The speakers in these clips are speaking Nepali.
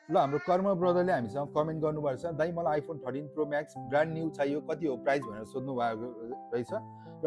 ल हाम्रो कर्म ब्रदरले हामीसँग कमेन्ट गर्नुभएको छ, दाइ मलाई iPhone 13 pro Max brand new चाहियो, कति हो प्राइस भनेर सोध्नु भएको रहेछ।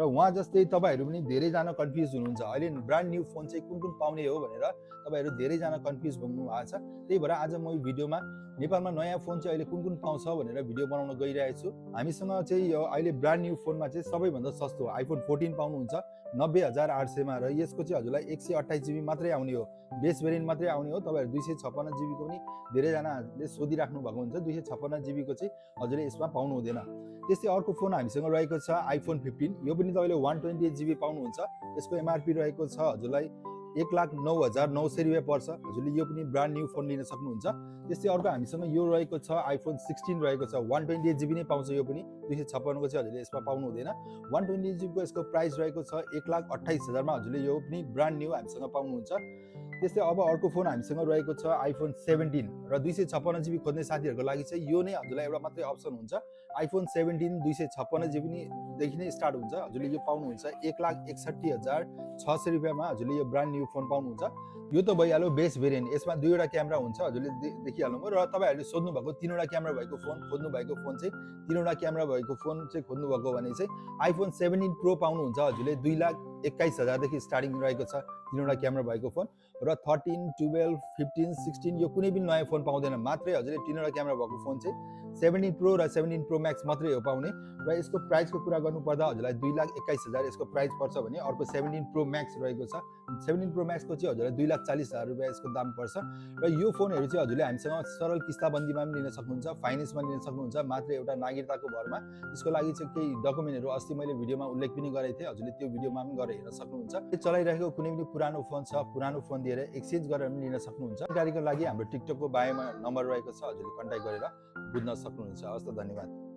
र उहाँ जस्तै तपाईँहरू पनि धेरैजना कन्फ्युज हुनुहुन्छ, अहिले ब्रान्ड न्यू फोन चाहिँ कुन कुन पाउने हो भनेर तपाईँहरू धेरैजना कन्फ्युज हुनु भएको छ। त्यही भएर आज म यो भिडियोमा नेपालमा नयाँ फोन चाहिँ अहिले कुन कुन पाउँछ भनेर भिडियो बनाउन गइरहेको छु। हामीसँग चाहिँ यो अहिले ब्रान्ड न्यू फोनमा चाहिँ सबैभन्दा सस्तो आइफोन 14 पाउनुहुन्छ 90,800 मा, र यसको चाहिँ हजुरलाई 128 GB मात्रै आउने हो, बेस भेरिएन्ट मात्रै आउने हो। तपाईँहरू 256 GB को पनि धेरैजनाले सोधिराख्नु भएको हुन्छ, 256 GB को चाहिँ हजुरले यसमा पाउनु हुँदैन। त्यस्तै अर्को फोन हामीसँग रहेको छ आइफोन 15, यो पनि तपाईँले 128 GB पाउनुहुन्छ। यसको एमआरपी रहेको छ हजुरलाई 1,09,900 रुपियाँ पर्छ। हजुरले यो पनि ब्रान्ड न्यू फोन लिन सक्नुहुन्छ। त्यस्तै अर्को हामीसँग यो रहेको छ आइफोन 16 रहेको छ, 128 GB नै पाउँछ। यो पनि 256 को चाहिँ हजुरले यसमा पाउनु हुँदैन। 128 GB को यसको प्राइस रहेको छ 1,28,000 मा, हजुरले यो पनि ब्रान्ड न्यू हामीसँग पाउनुहुन्छ। त्यस्तै अब अर्को फोन हामीसँग रहेको छ आइफोन 17, र 256 GB खोज्ने साथीहरूको लागि चाहिँ यो नै हजुरलाई एउटा मात्रै अप्सन हुन्छ। आइफोन 17 256 GB देखि नै स्टार्ट हुन्छ। हजुरले यो पाउनुहुन्छ 1,61,600 रुपियाँमा, हजुरले यो ब्रान्ड न्यू फोन पाउनुहुन्छ। यो त भइहाल्यो बेस भेरिएन्ट, यसमा दुईवटा क्यामेरा हुन्छ, हजुरले देखिहाल्नुभयो। र तपाईँहरूले सोध्नु भएको तीनवटा क्यामेरा भएको फोन खोज्नु भएको फोन चाहिँ तीनवटा क्यामेरा भएको फोन चाहिँ खोज्नु भएको भने चाहिँ आइफोन 17 प्रो पाउनुहुन्छ। हजुरले 2,21,000 देखि स्टार्टिङ रहेको छ तीनवटा क्यामेरा भएको फोन। र 13, 12, 15, 16 यो कुनै पनि नयाँ फोन पाउँदैन, मात्रै हजुरले तीनवटा क्यामेरा भएको फोन चाहिँ 17 प्रो र 17 प्रो म्याक्स मात्रै हो पाउने। र यसको प्राइसको कुरा गर्नुपर्दा हजुरलाई 2,21,000 यसको प्राइस पर्छ भने अर्को 17 प्रो म्याक्स रहेको छ। 17 प्रो म्याक्सको चाहिँ हजुरलाई 2,40,000 रुपियाँ यसको दाम पर्छ। र यो फोनहरू चाहिँ हजुरले हामीसँग सरल किस्ताबन्दीमा पनि लिन सक्नुहुन्छ, फाइनेन्समा लिन सक्नुहुन्छ, मात्र एउटा नागरिकताको भरमा। यसको लागि चाहिँ केही डकुमेन्टहरू अस्ति मैले भिडियोमा उल्लेख पनि गरेको थिएँ, हजुरले त्यो भिडियोमा पनि गएर हेर्न सक्नुहुन्छ। चलाइरहेको कुनै पनि पुरानो फोन छ, पुरानो फोन दिएर एक्सचेन्ज गरेर पनि लिन सक्नुहुन्छ। जानकारीको लागि हाम्रो टिकटकको बायोमा नम्बर रहेको छ, हजुरले कन्ट्याक्ट गरेर बुझ्न सक्नुहुन्छ। हस् त, धन्यवाद।